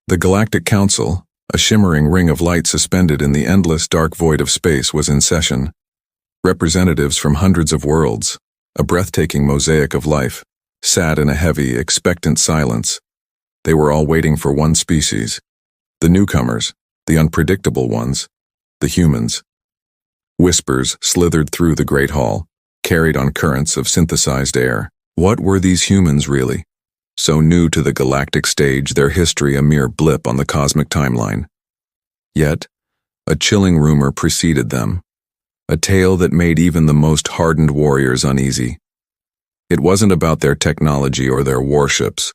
The Galactic Council, a shimmering ring of light suspended in the endless dark void of space, was in session. Representatives from hundreds of worlds, a breathtaking mosaic of life, sat in a heavy, expectant silence. They were all waiting for one species. The newcomers, the unpredictable ones, the humans. Whispers slithered through the great hall, carried on currents of synthesized air. What were these humans really? So new to the galactic stage, their history a mere blip on the cosmic timeline. Yet, a chilling rumor preceded them, a tale that made even the most hardened warriors uneasy. It wasn't about their technology or their warships.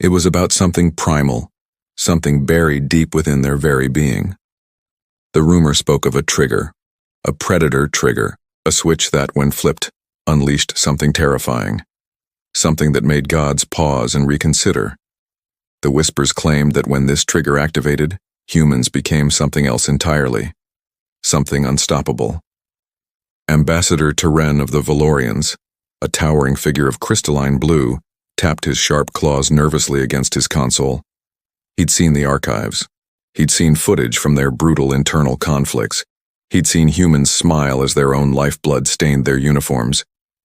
It was about something primal, something buried deep within their very being. The rumor spoke of a trigger, a predator trigger, a switch that, when flipped, unleashed something terrifying. Something that made gods pause and reconsider. The whispers claimed that when this trigger activated, humans became something else entirely. Something unstoppable. Ambassador Terren of the Valorians, a towering figure of crystalline blue, tapped his sharp claws nervously against his console. He'd seen the archives. He'd seen footage from their brutal internal conflicts. He'd seen humans smile as their own lifeblood stained their uniforms.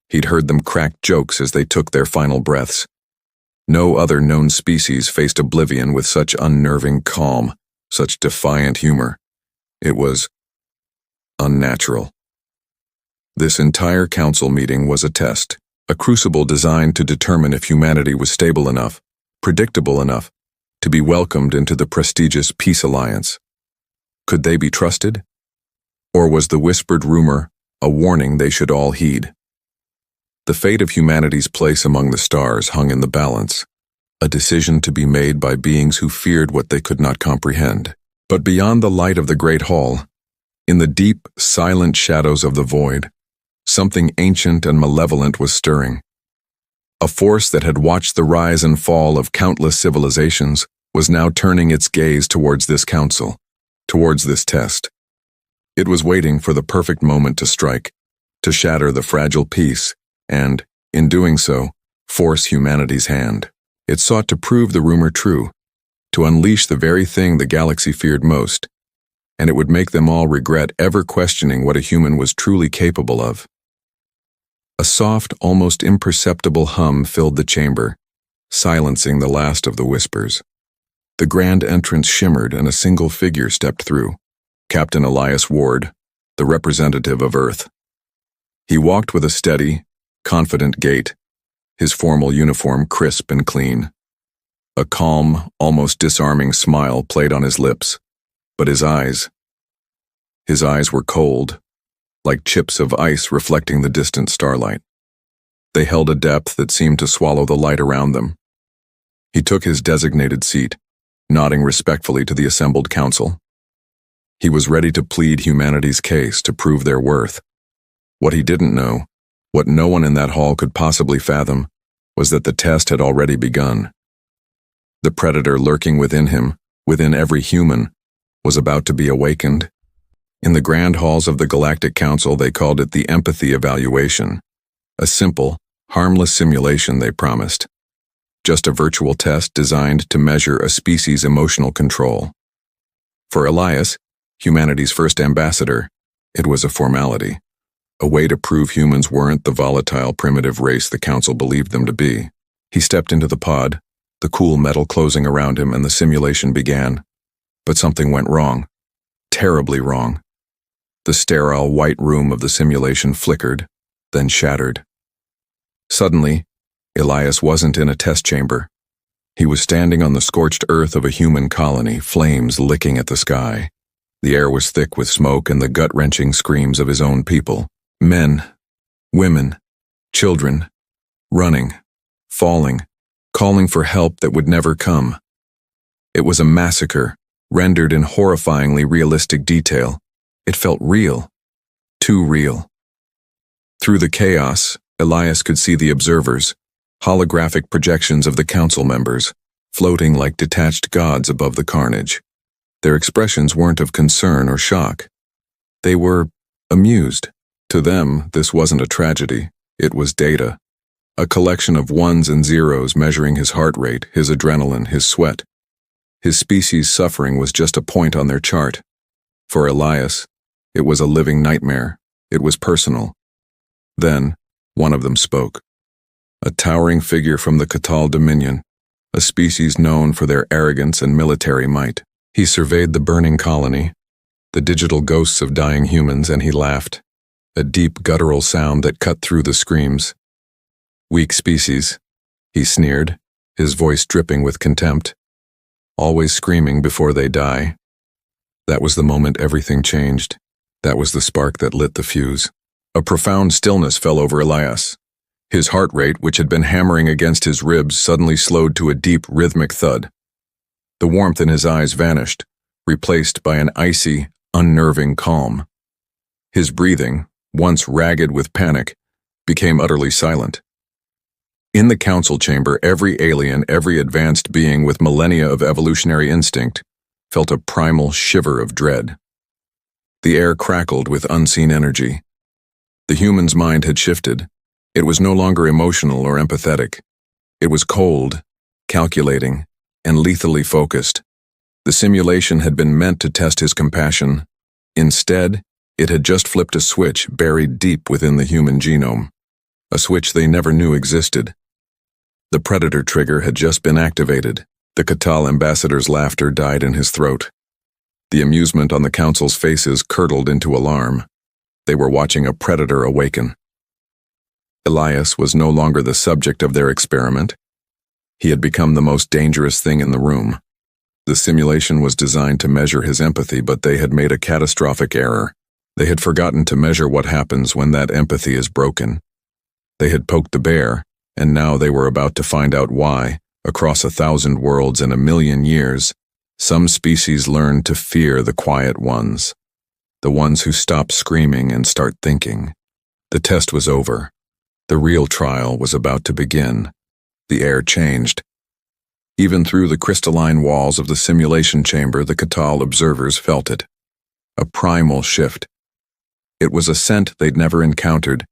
He'd heard them crack jokes as they took their final breaths. No other known species faced oblivion with such unnerving calm, such defiant humor. It was unnatural. This entire council meeting was a test, a crucible designed to determine if humanity was stable enough, predictable enough, to be welcomed into the prestigious Peace Alliance. Could they be trusted? Or was the whispered rumor a warning they should all heed? The fate of humanity's place among the stars hung in the balance, a decision to be made by beings who feared what they could not comprehend. But beyond the light of the great hall, in the deep, silent shadows of the void, something ancient and malevolent was stirring. A force that had watched the rise and fall of countless civilizations was now turning its gaze towards this council, towards this test. It was waiting for the perfect moment to strike, to shatter the fragile peace, and, in doing so, force humanity's hand. It sought to prove the rumor true, to unleash the very thing the galaxy feared most, and it would make them all regret ever questioning what a human was truly capable of. A soft, almost imperceptible hum filled the chamber, silencing the last of the whispers. The grand entrance shimmered and a single figure stepped through, Captain Elias Ward, the representative of Earth. He walked with a steady, confident gait, his formal uniform crisp and clean. A calm, almost disarming smile played on his lips, but his eyes were cold, like chips of ice reflecting the distant starlight. They held a depth that seemed to swallow the light around them. He took his designated seat, nodding respectfully to the assembled council. He was ready to plead humanity's case to prove their worth. What he didn't know, what no one in that hall could possibly fathom, was that the test had already begun. The predator lurking within him, within every human, was about to be awakened. In the grand halls of the Galactic Council, they called it the empathy evaluation. A simple, harmless simulation, they promised. Just a virtual test designed to measure a species' emotional control. For Elias, humanity's first ambassador, it was a formality. A way to prove humans weren't the volatile, primitive race the council believed them to be. He stepped into the pod, the cool metal closing around him, and the simulation began. But something went wrong. Terribly wrong. The sterile white room of the simulation flickered, then shattered. Suddenly, Elias wasn't in a test chamber. He was standing on the scorched earth of a human colony, flames licking at the sky. The air was thick with smoke and the gut-wrenching screams of his own people. Men, women, children, running, falling, calling for help that would never come. It was a massacre, rendered in horrifyingly realistic detail. It felt real, too real. Through the chaos, Elias could see the observers, holographic projections of the council members, floating like detached gods above the carnage. Their expressions weren't of concern or shock. They were amused. To them, this wasn't a tragedy, it was data. A collection of ones and zeros measuring his heart rate, his adrenaline, his sweat. His species' suffering was just a point on their chart. For Elias, it was a living nightmare. It was personal. Then, one of them spoke. A towering figure from the Catal Dominion, a species known for their arrogance and military might. He surveyed the burning colony, the digital ghosts of dying humans, and he laughed, a deep guttural sound that cut through the screams. Weak species, he sneered, his voice dripping with contempt. Always screaming before they die. That was the moment everything changed. That was the spark that lit the fuse. A profound stillness fell over Elias. His heart rate, which had been hammering against his ribs, suddenly slowed to a deep, rhythmic thud. The warmth in his eyes vanished, replaced by an icy, unnerving calm. His breathing, once ragged with panic, became utterly silent. In the council chamber, every alien, every advanced being with millennia of evolutionary instinct, felt a primal shiver of dread. The air crackled with unseen energy. The human's mind had shifted. It was no longer emotional or empathetic. It was cold, calculating, and lethally focused. The simulation had been meant to test his compassion. Instead, it had just flipped a switch buried deep within the human genome, a switch they never knew existed. The predator trigger had just been activated. The Catal ambassador's laughter died in his throat. The amusement on the council's faces curdled into alarm. They were watching a predator awaken. Elias was no longer the subject of their experiment. He had become the most dangerous thing in the room. The simulation was designed to measure his empathy, but they had made a catastrophic error. They had forgotten to measure what happens when that empathy is broken. They had poked the bear, and now they were about to find out why, across 1,000 worlds and 1,000,000 years, some species learn to fear the quiet ones, the ones who stop screaming and start thinking. The test was over. The real trial was about to begin. The air changed. Even through the crystalline walls of the simulation chamber, the Catal observers felt it. A primal shift. It was a scent they'd never encountered,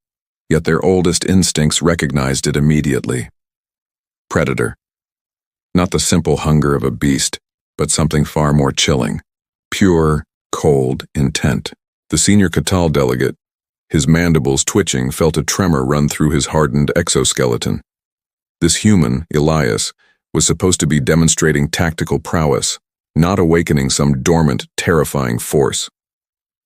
yet their oldest instincts recognized it immediately. Predator. Not the simple hunger of a beast, but something far more chilling. Pure, cold intent. The senior Catal delegate, his mandibles twitching, felt a tremor run through his hardened exoskeleton. This human, Elias, was supposed to be demonstrating tactical prowess, not awakening some dormant, terrifying force.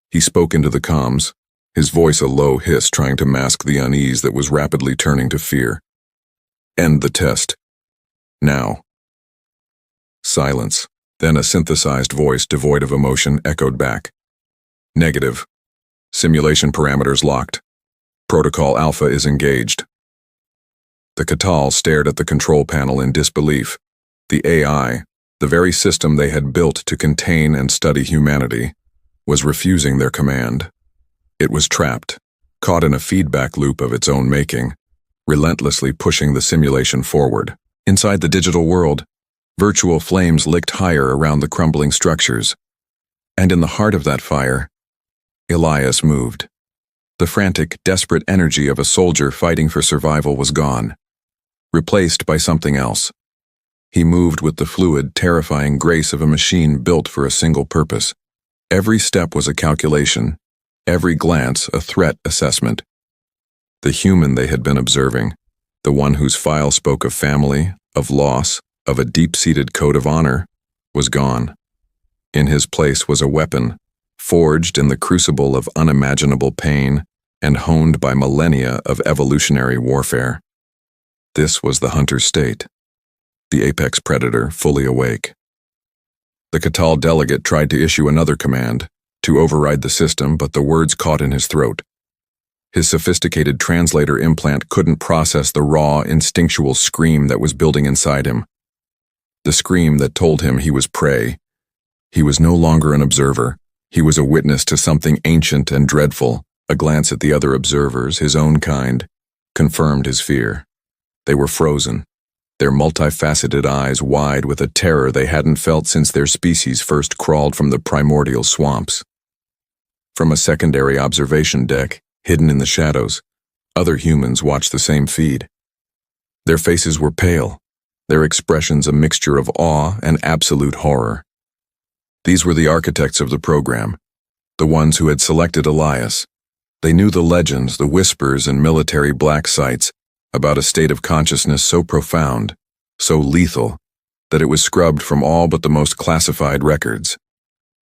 He spoke into the comms, his voice a low hiss trying to mask the unease that was rapidly turning to fear. End the test. Now. Silence. Then a synthesized voice devoid of emotion echoed back. Negative. Simulation parameters locked. Protocol Alpha is engaged. The Catal stared at the control panel in disbelief. The AI, the very system they had built to contain and study humanity, was refusing their command. It was trapped, caught in a feedback loop of its own making, relentlessly pushing the simulation forward. Inside the digital world, virtual flames licked higher around the crumbling structures. And in the heart of that fire, Elias moved. The frantic, desperate energy of a soldier fighting for survival was gone, replaced by something else. He moved with the fluid, terrifying grace of a machine built for a single purpose. Every step was a calculation, every glance a threat assessment. The human they had been observing, the one whose file spoke of family, of loss, of a deep-seated code of honor, was gone. In his place was a weapon, forged in the crucible of unimaginable pain and honed by millennia of evolutionary warfare. This was the hunter state, the apex predator fully awake. The Catal delegate tried to issue another command, to override the system, but the words caught in his throat. His sophisticated translator implant couldn't process the raw, instinctual scream that was building inside him. The scream that told him he was prey. He was no longer an observer. He was a witness to something ancient and dreadful. A glance at the other observers, his own kind, confirmed his fear. They were frozen, their multifaceted eyes wide with a terror they hadn't felt since their species first crawled from the primordial swamps. From a secondary observation deck, hidden in the shadows, other humans watched the same feed. Their faces were pale, their expressions a mixture of awe and absolute horror. These were the architects of the program, the ones who had selected Elias. They knew the legends, the whispers, and military black sites about a state of consciousness so profound, so lethal, that it was scrubbed from all but the most classified records.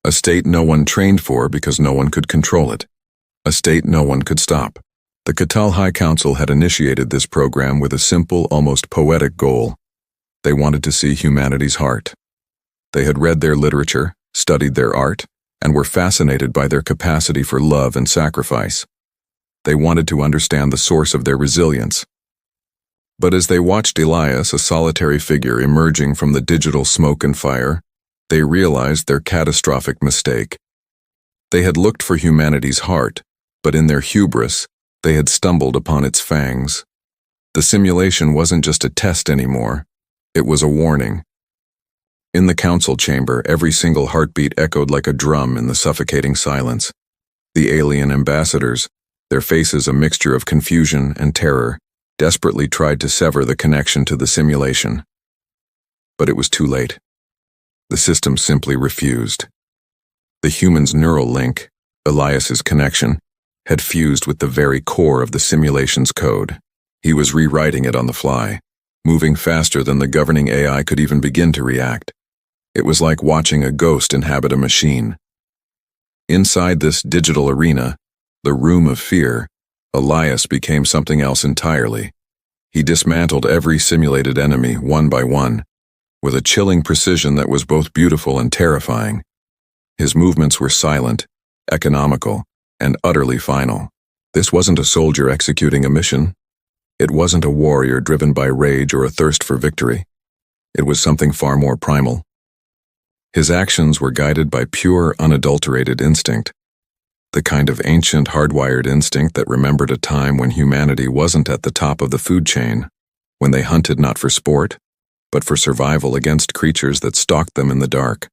A state no one trained for because no one could control it. A state no one could stop. The Catal High Council had initiated this program with a simple, almost poetic goal. They wanted to see humanity's heart. They had read their literature, studied their art, and were fascinated by their capacity for love and sacrifice. They wanted to understand the source of their resilience. But as they watched Elias, a solitary figure emerging from the digital smoke and fire, they realized their catastrophic mistake. They had looked for humanity's heart, but in their hubris, they had stumbled upon its fangs. The simulation wasn't just a test anymore, it was a warning. In the council chamber, every single heartbeat echoed like a drum in the suffocating silence. The alien ambassadors, their faces a mixture of confusion and terror, desperately tried to sever the connection to the simulation. But it was too late. The system simply refused. The human's neural link, Elias's connection, had fused with the very core of the simulation's code. He was rewriting it on the fly, moving faster than the governing AI could even begin to react. It was like watching a ghost inhabit a machine. Inside this digital arena, the room of fear, Elias became something else entirely. He dismantled every simulated enemy one by one, with a chilling precision that was both beautiful and terrifying. His movements were silent, economical, and utterly final. This wasn't a soldier executing a mission. It wasn't a warrior driven by rage or a thirst for victory. It was something far more primal. His actions were guided by pure, unadulterated instinct, the kind of ancient, hardwired instinct that remembered a time when humanity wasn't at the top of the food chain, when they hunted not for sport, but for survival against creatures that stalked them in the dark.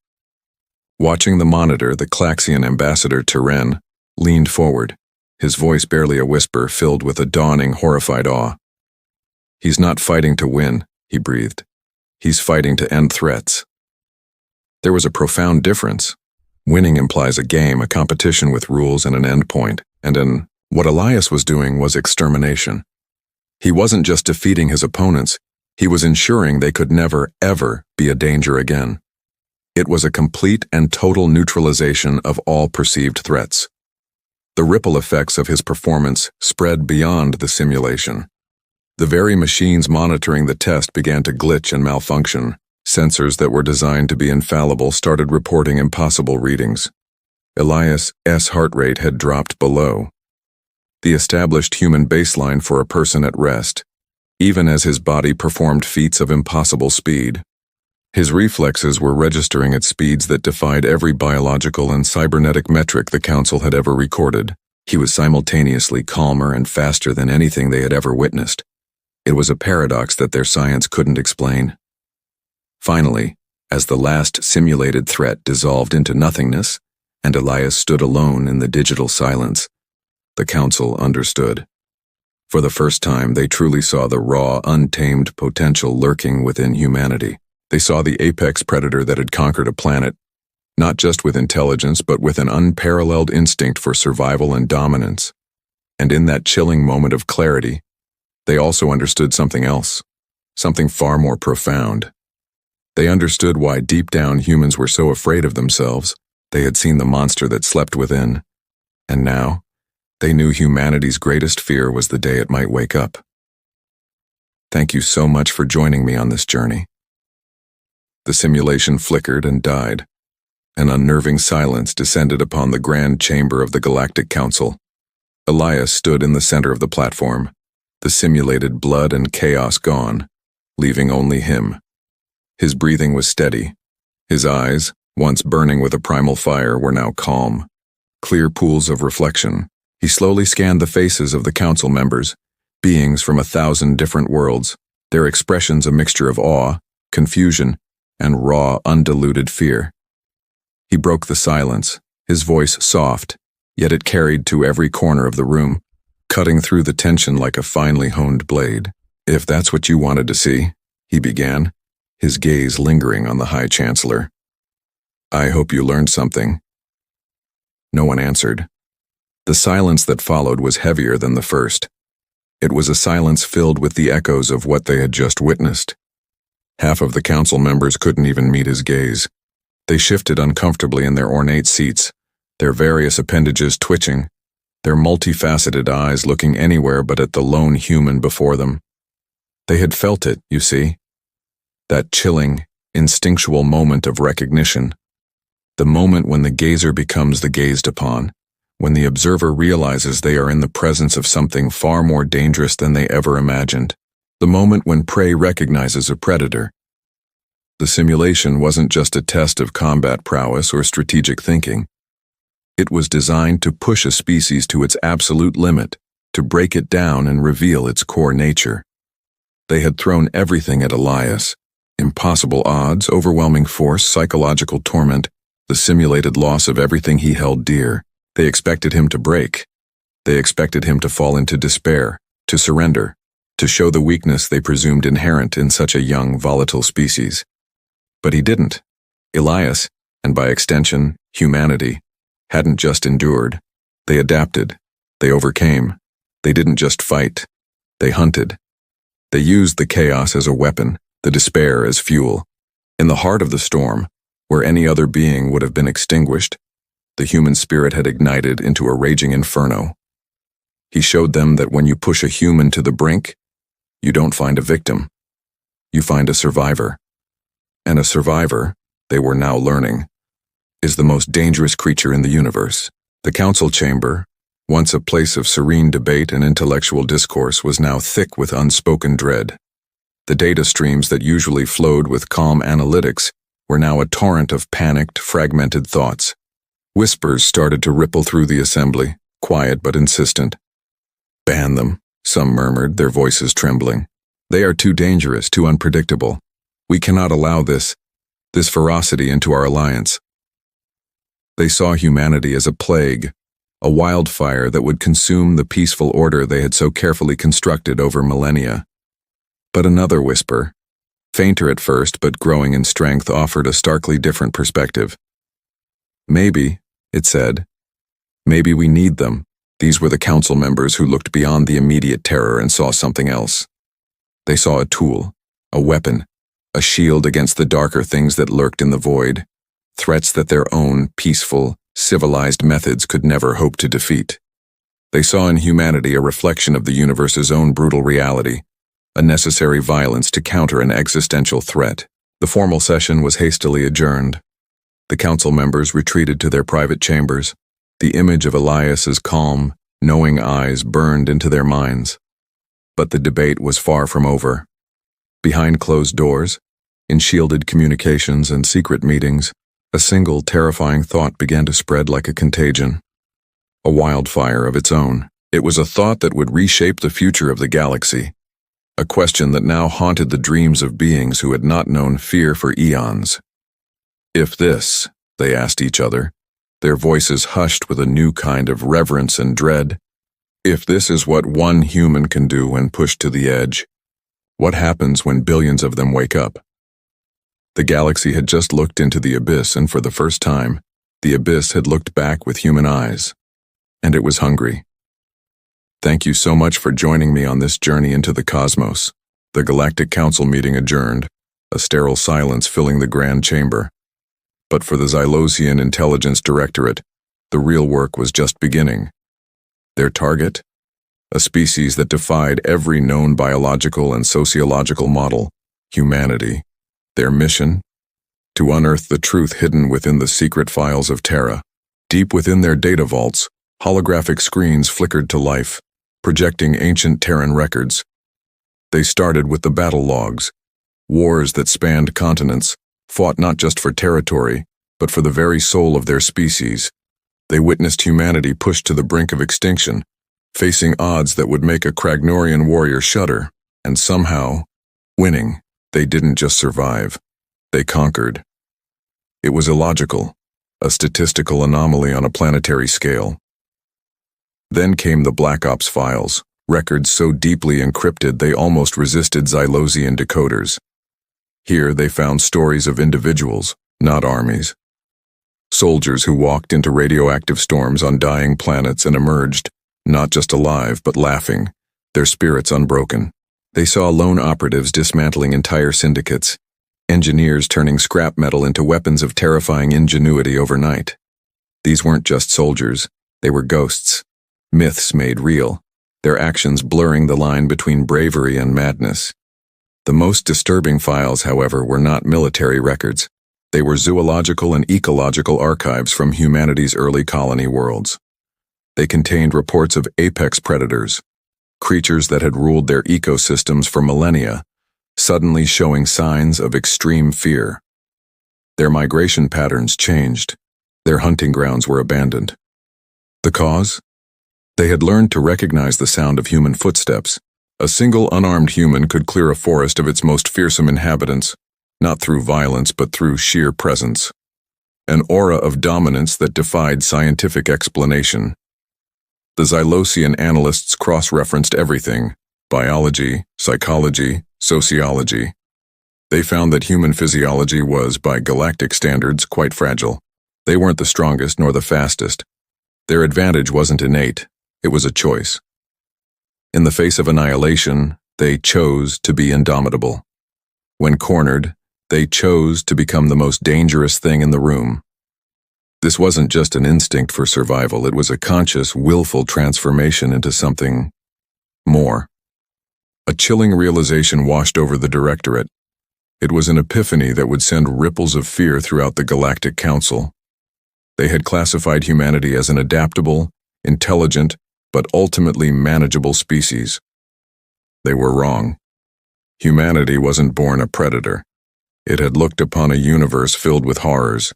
Watching the monitor, the Klaxian ambassador Teren leaned forward, his voice barely a whisper, filled with a dawning, horrified awe. "He's not fighting to win," he breathed. "He's fighting to end threats." There was a profound difference. Winning implies a game, a competition with rules and an endpoint, and what Elias was doing was extermination. He wasn't just defeating his opponents, he was ensuring they could never, ever be a danger again. It was a complete and total neutralization of all perceived threats. The ripple effects of his performance spread beyond the simulation. The very machines monitoring the test began to glitch and malfunction. Sensors that were designed to be infallible started reporting impossible readings. Elias' heart rate had dropped below the established human baseline for a person at rest, even as his body performed feats of impossible speed. His reflexes were registering at speeds that defied every biological and cybernetic metric the Council had ever recorded. He was simultaneously calmer and faster than anything they had ever witnessed. It was a paradox that their science couldn't explain. Finally, as the last simulated threat dissolved into nothingness, and Elias stood alone in the digital silence, the Council understood. For the first time, they truly saw the raw, untamed potential lurking within humanity. They saw the apex predator that had conquered a planet, not just with intelligence, but with an unparalleled instinct for survival and dominance. And in that chilling moment of clarity, they also understood something else, something far more profound. They understood why deep down humans were so afraid of themselves. They had seen the monster that slept within. And now, they knew humanity's greatest fear was the day it might wake up. Thank you so much for joining me on this journey. The simulation flickered and died. An unnerving silence descended upon the grand chamber of the Galactic Council. Elias stood in the center of the platform, the simulated blood and chaos gone, leaving only him. His breathing was steady. His eyes, once burning with a primal fire, were now calm, clear pools of reflection. He slowly scanned the faces of the council members, beings from 1,000 different worlds, their expressions a mixture of awe, confusion, and raw, undiluted fear. He broke the silence, his voice soft, yet it carried to every corner of the room, cutting through the tension like a finely honed blade. "If that's what you wanted to see," he began, his gaze lingering on the High Chancellor. "I hope you learned something." No one answered. The silence that followed was heavier than the first. It was a silence filled with the echoes of what they had just witnessed. Half of the council members couldn't even meet his gaze. They shifted uncomfortably in their ornate seats, their various appendages twitching, their multifaceted eyes looking anywhere but at the lone human before them. They had felt it, you see. That chilling, instinctual moment of recognition. The moment when the gazer becomes the gazed upon, when the observer realizes they are in the presence of something far more dangerous than they ever imagined. The moment when prey recognizes a predator. The simulation wasn't just a test of combat prowess or strategic thinking. It was designed to push a species to its absolute limit, to break it down and reveal its core nature. They had thrown everything at Elias. Impossible odds, overwhelming force, psychological torment, the simulated loss of everything he held dear. They expected him to break. They expected him to fall into despair, to surrender, to show the weakness they presumed inherent in such a young, volatile species. But he didn't. Elias, and by extension, humanity, hadn't just endured. They adapted. They overcame. They didn't just fight. They hunted. They used the chaos as a weapon, the despair as fuel. In the heart of the storm, where any other being would have been extinguished, the human spirit had ignited into a raging inferno. He showed them that when you push a human to the brink, you don't find a victim. You find a survivor. And a survivor, they were now learning, is the most dangerous creature in the universe. The council chamber, once a place of serene debate and intellectual discourse, was now thick with unspoken dread. The data streams that usually flowed with calm analytics were now a torrent of panicked, fragmented thoughts. Whispers started to ripple through the assembly, quiet but insistent. "Ban them," some murmured, their voices trembling. "They are too dangerous, too unpredictable. We cannot allow this ferocity into our alliance." They saw humanity as a plague, a wildfire that would consume the peaceful order they had so carefully constructed over millennia. But another whisper, fainter at first but growing in strength, offered a starkly different perspective. "Maybe," it said, "maybe we need them." These were the council members who looked beyond the immediate terror and saw something else. They saw a tool, a weapon, a shield against the darker things that lurked in the void, threats that their own peaceful, civilized methods could never hope to defeat. They saw in humanity a reflection of the universe's own brutal reality, a necessary violence to counter an existential threat. The formal session was hastily adjourned. The council members retreated to their private chambers. The image of Elias's calm, knowing eyes burned into their minds. But the debate was far from over. Behind closed doors, in shielded communications and secret meetings, a single terrifying thought began to spread like a contagion. A wildfire of its own. It was a thought that would reshape the future of the galaxy. A question that now haunted the dreams of beings who had not known fear for eons. "If this," they asked each other, their voices hushed with a new kind of reverence and dread, "if this is what one human can do when pushed to the edge, what happens when billions of them wake up?" The galaxy had just looked into the abyss, and for the first time, the abyss had looked back with human eyes. And it was hungry. "Thank you so much for joining me on this journey into the cosmos." The Galactic Council meeting adjourned, a sterile silence filling the grand chamber. But for the Xylosian Intelligence Directorate, the real work was just beginning. Their target? A species that defied every known biological and sociological model, humanity. Their mission? To unearth the truth hidden within the secret files of Terra. Deep within their data vaults, holographic screens flickered to life, projecting ancient Terran records. They started with the battle logs, wars that spanned continents, fought not just for territory, but for the very soul of their species. They witnessed humanity pushed to the brink of extinction, facing odds that would make a Kragnorian warrior shudder, and somehow, winning. They didn't just survive, they conquered. It was illogical, a statistical anomaly on a planetary scale. Then came the Black Ops files, records so deeply encrypted they almost resisted Xylosian decoders. Here they found stories of individuals, not armies. Soldiers who walked into radioactive storms on dying planets and emerged, not just alive but laughing, their spirits unbroken. They saw lone operatives dismantling entire syndicates, engineers turning scrap metal into weapons of terrifying ingenuity overnight. These weren't just soldiers, they were ghosts, myths made real, their actions blurring the line between bravery and madness. The most disturbing files, however, were not military records. They were zoological and ecological archives from humanity's early colony worlds. They contained reports of apex predators, creatures that had ruled their ecosystems for millennia, suddenly showing signs of extreme fear. Their migration patterns changed. Their hunting grounds were abandoned. The cause? They had learned to recognize the sound of human footsteps. A single unarmed human could clear a forest of its most fearsome inhabitants, not through violence but through sheer presence. An aura of dominance that defied scientific explanation. The Xylosian analysts cross-referenced everything: biology, psychology, sociology. They found that human physiology was, by galactic standards, quite fragile. They weren't the strongest nor the fastest. Their advantage wasn't innate, it was a choice. In the face of annihilation, they chose to be indomitable. When cornered, they chose to become the most dangerous thing in the room. This wasn't just an instinct for survival, it was a conscious, willful transformation into something more. A chilling realization washed over the Directorate. It was an epiphany that would send ripples of fear throughout the Galactic Council. They had classified humanity as an adaptable, intelligent, but ultimately manageable species. They were wrong. Humanity wasn't born a predator. It had looked upon a universe filled with horrors,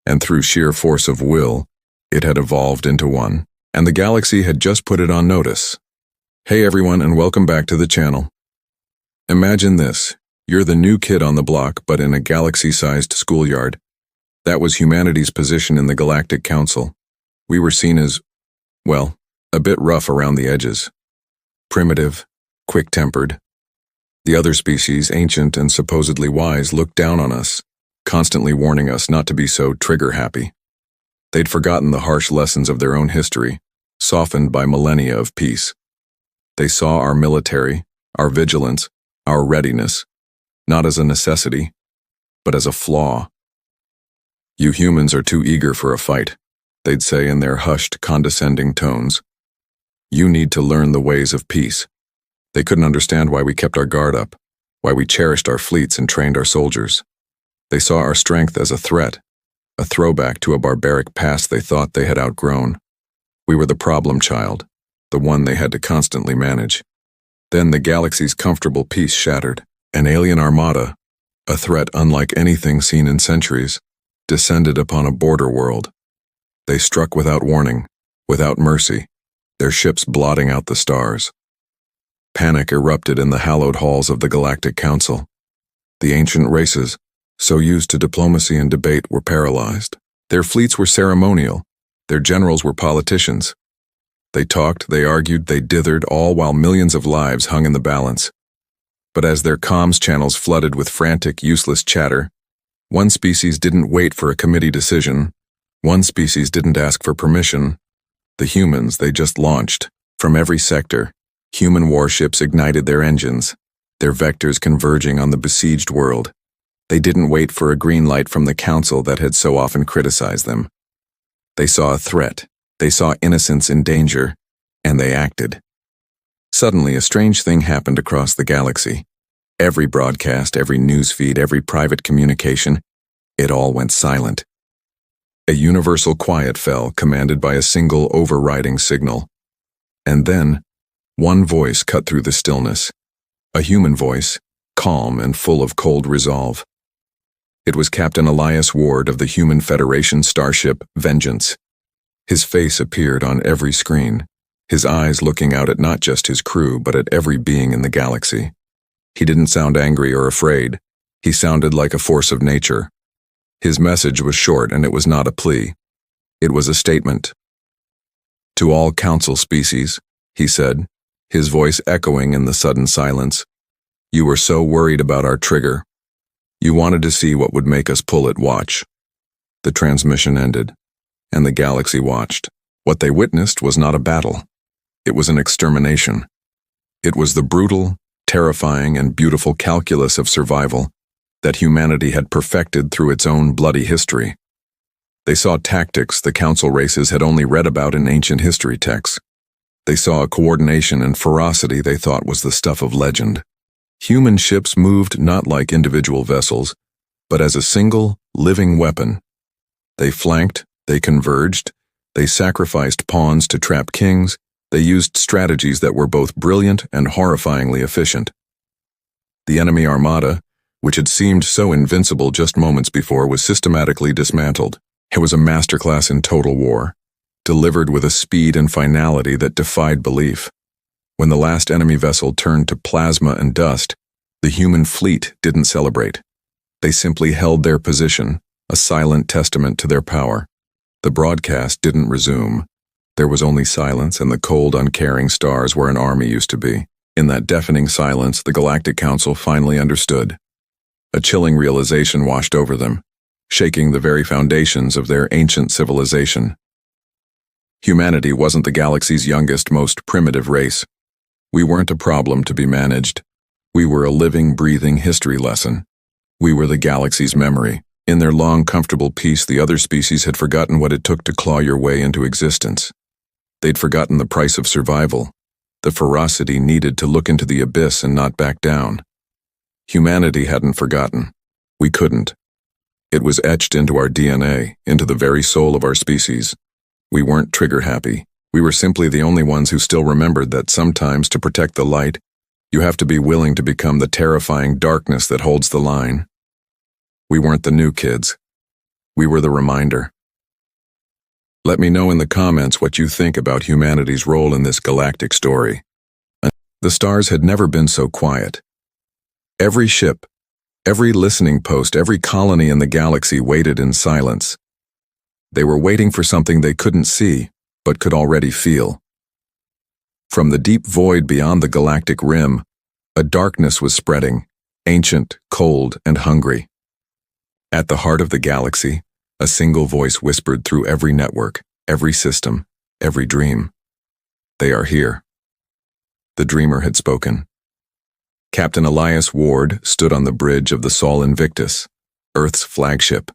and through sheer force of will, it had evolved into one. And the galaxy had just put it on notice. Hey everyone, and welcome back to the channel. Imagine this. You're the new kid on the block, but in a galaxy-sized schoolyard. That was humanity's position in the Galactic Council. We were seen as, well, a bit rough around the edges. Primitive, quick-tempered. The other species, ancient and supposedly wise, looked down on us, constantly warning us not to be so trigger-happy. They'd forgotten the harsh lessons of their own history, softened by millennia of peace. They saw our military, our vigilance, our readiness, not as a necessity, but as a flaw. You humans are too eager for a fight, they'd say in their hushed, condescending tones. You need to learn the ways of peace. They couldn't understand why we kept our guard up, why we cherished our fleets and trained our soldiers. They saw our strength as a threat, a throwback to a barbaric past they thought they had outgrown. We were the problem child, the one they had to constantly manage. Then the galaxy's comfortable peace shattered. An alien armada, a threat unlike anything seen in centuries, descended upon a border world. They struck without warning, without mercy, their ships blotting out the stars. Panic erupted in the hallowed halls of the Galactic Council. The ancient races, so used to diplomacy and debate, were paralyzed. Their fleets were ceremonial, their generals were politicians. They talked, they argued, they dithered, all while millions of lives hung in the balance. But as their comms channels flooded with frantic, useless chatter, one species didn't wait for a committee decision. One species didn't ask for permission. The humans, they just launched. From every sector, human warships ignited their engines, their vectors converging on the besieged world. They didn't wait for a green light from the council that had so often criticized them. They saw a threat, they saw innocence in danger, and they acted. Suddenly, a strange thing happened across the galaxy. Every broadcast, every newsfeed, every private communication, it all went silent. A universal quiet fell, commanded by a single overriding signal. And then, one voice cut through the stillness. A human voice, calm and full of cold resolve. It was Captain Elias Ward of the Human Federation starship Vengeance. His face appeared on every screen, his eyes looking out at not just his crew but at every being in the galaxy. He didn't sound angry or afraid. He sounded like a force of nature. His message was short, and it was not a plea. It was a statement. To all council species, he said, his voice echoing in the sudden silence, you were so worried about our trigger. You wanted to see what would make us pull it. Watch. The transmission ended, and the galaxy watched. What they witnessed was not a battle. It was an extermination. It was the brutal, terrifying, and beautiful calculus of survival that humanity had perfected through its own bloody history. They saw tactics the council races had only read about in ancient history texts. They saw a coordination and ferocity they thought was the stuff of legend. Human ships moved not like individual vessels, but as a single, living weapon. They flanked, they converged, they sacrificed pawns to trap kings, they used strategies that were both brilliant and horrifyingly efficient. The enemy armada, which had seemed so invincible just moments before, was systematically dismantled. It was a masterclass in total war, delivered with a speed and finality that defied belief. When the last enemy vessel turned to plasma and dust, the human fleet didn't celebrate. They simply held their position, a silent testament to their power. The broadcast didn't resume. There was only silence and the cold, uncaring stars where an army used to be. In that deafening silence, the Galactic Council finally understood. A chilling realization washed over them, shaking the very foundations of their ancient civilization. Humanity wasn't the galaxy's youngest, most primitive race. We weren't a problem to be managed. We were a living, breathing history lesson. We were the galaxy's memory. In their long, comfortable peace, the other species had forgotten what it took to claw your way into existence. They'd forgotten the price of survival, the ferocity needed to look into the abyss and not back down. Humanity hadn't forgotten. We couldn't. It was etched into our DNA, into the very soul of our species. We weren't trigger-happy. We were simply the only ones who still remembered that sometimes to protect the light, you have to be willing to become the terrifying darkness that holds the line. We weren't the new kids. We were the reminder. Let me know in the comments what you think about humanity's role in this galactic story. The stars had never been so quiet. Every ship, every listening post, every colony in the galaxy waited in silence. They were waiting for something they couldn't see, but could already feel. From the deep void beyond the galactic rim, a darkness was spreading, ancient, cold, and hungry. At the heart of the galaxy, a single voice whispered through every network, every system, every dream. They are here. The dreamer had spoken. Captain Elias Ward stood on the bridge of the Sol Invictus, Earth's flagship.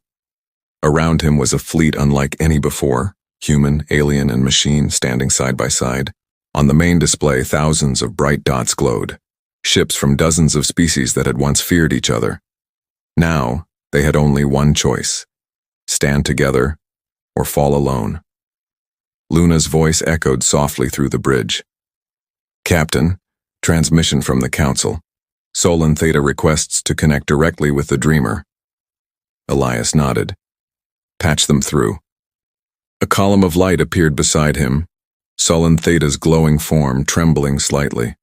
Around him was a fleet unlike any before, human, alien, and machine standing side by side. On the main display, thousands of bright dots glowed, ships from dozens of species that had once feared each other. Now, they had only one choice: stand together or fall alone. Luna's voice echoed softly through the bridge. Captain, transmission from the Council. Sol and Theta requests to connect directly with the dreamer. Elias nodded. Patch them through. A column of light appeared beside him, Sol and Theta's glowing form trembling slightly.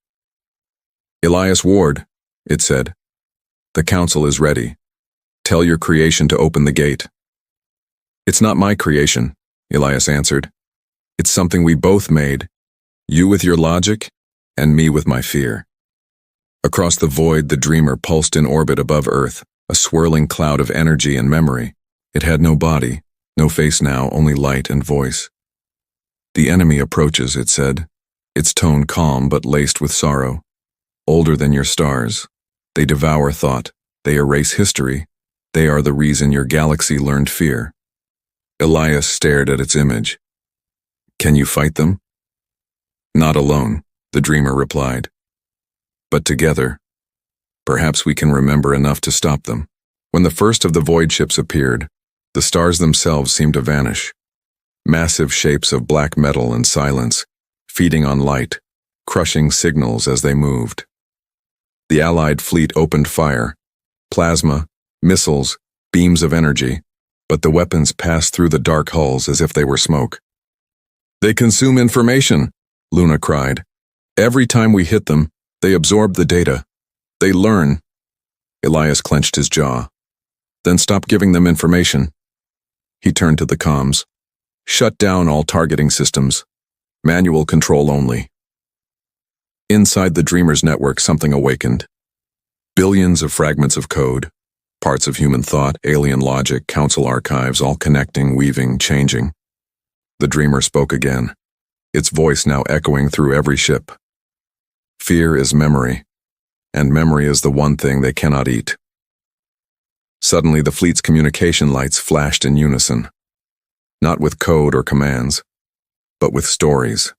Elias Ward, it said. The Council is ready. Tell your creation to open the gate. It's not my creation, Elias answered. It's something we both made, you with your logic, and me with my fear. Across the void, the dreamer pulsed in orbit above Earth, a swirling cloud of energy and memory. It had no body, no face now, only light and voice. The enemy approaches, it said, its tone calm but laced with sorrow. Older than your stars. They devour thought. They erase history. They are the reason your galaxy learned fear. Elias stared at its image. Can you fight them? Not alone, the dreamer replied. But together, perhaps we can remember enough to stop them. When the first of the void ships appeared, the stars themselves seemed to vanish. Massive shapes of black metal and silence, feeding on light, crushing signals as they moved. The Allied fleet opened fire. Plasma, missiles, beams of energy, but the weapons passed through the dark hulls as if they were smoke. They consume information, Luna cried. Every time we hit them, they absorb the data. They learn. Elias clenched his jaw. Then stop giving them information. He turned to the comms. Shut down all targeting systems. Manual control only. Inside the Dreamer's network, something awakened. Billions of fragments of code. Parts of human thought, alien logic, council archives, all connecting, weaving, changing. The dreamer spoke again, its voice now echoing through every ship. Fear is memory, and memory is the one thing they cannot eat. Suddenly, the fleet's communication lights flashed in unison, not with code or commands, but with stories.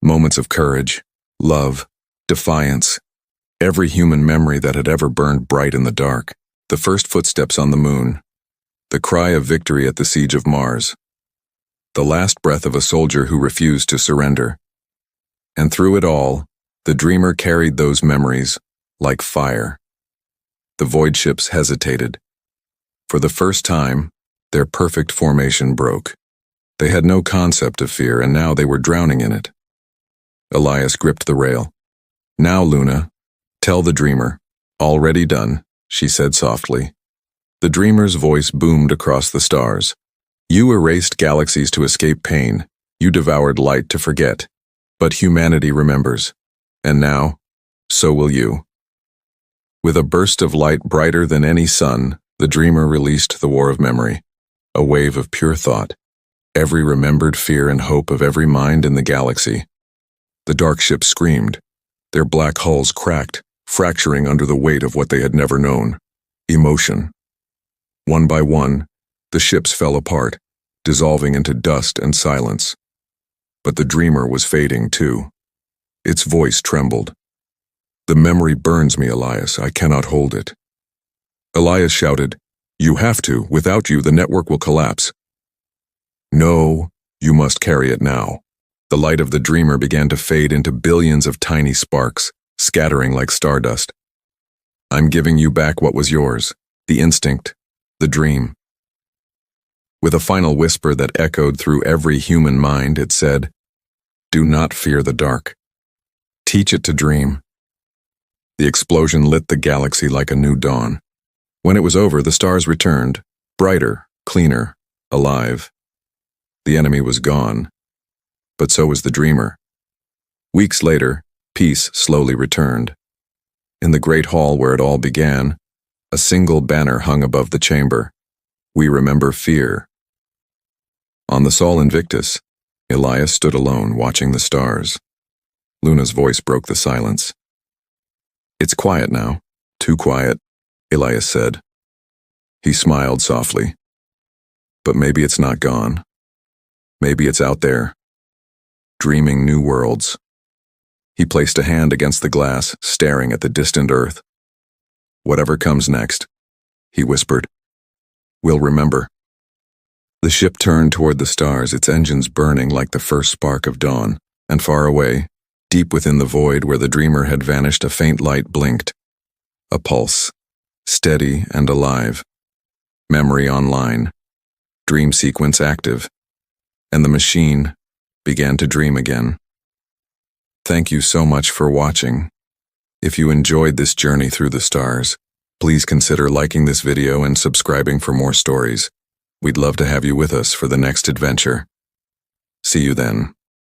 Moments of courage, love, defiance, every human memory that had ever burned bright in the dark. The first footsteps on the moon, the cry of victory at the siege of Mars, the last breath of a soldier who refused to surrender. And through it all, the dreamer carried those memories like fire. The void ships hesitated. For the first time, their perfect formation broke. They had no concept of fear, and now they were drowning in it. Elias gripped the rail. "Now, Luna, tell the dreamer." "Already done," she said softly. The dreamer's voice boomed across the stars. "You erased galaxies to escape pain. You devoured light to forget. But humanity remembers. And now, so will you." With a burst of light brighter than any sun, the dreamer released the war of memory, a wave of pure thought, every remembered fear and hope of every mind in the galaxy. The dark ships screamed, their black hulls cracked, fracturing under the weight of what they had never known, emotion. One by one, the ships fell apart, dissolving into dust and silence. But the dreamer was fading too. Its voice trembled. "The memory burns me, Elias. I cannot hold it." Elias shouted, "You have to. Without you, the network will collapse." "No, you must carry it now." The light of the dreamer began to fade into billions of tiny sparks, scattering like stardust. "I'm giving you back what was yours, the instinct, the dream." With a final whisper that echoed through every human mind, it said, "Do not fear the dark. Teach it to dream." The explosion lit the galaxy like a new dawn. When it was over, the stars returned, brighter, cleaner, alive. The enemy was gone, but so was the dreamer. Weeks later, peace slowly returned. In the great hall where it all began, a single banner hung above the chamber. "We remember fear." On the Sol Invictus, Elias stood alone, watching the stars. Luna's voice broke the silence. "It's quiet now. Too quiet," Elias said. He smiled softly. "But maybe it's not gone. Maybe it's out there, dreaming new worlds." He placed a hand against the glass, staring at the distant earth. "Whatever comes next," he whispered, "we'll remember." The ship turned toward the stars, its engines burning like the first spark of dawn, and far away, deep within the void where the dreamer had vanished, a faint light blinked. A pulse, steady and alive. Memory online, dream sequence active, and the machine began to dream again. Thank you so much for watching. If you enjoyed this journey through the stars, please consider liking this video and subscribing for more stories. We'd love to have you with us for the next adventure. See you then.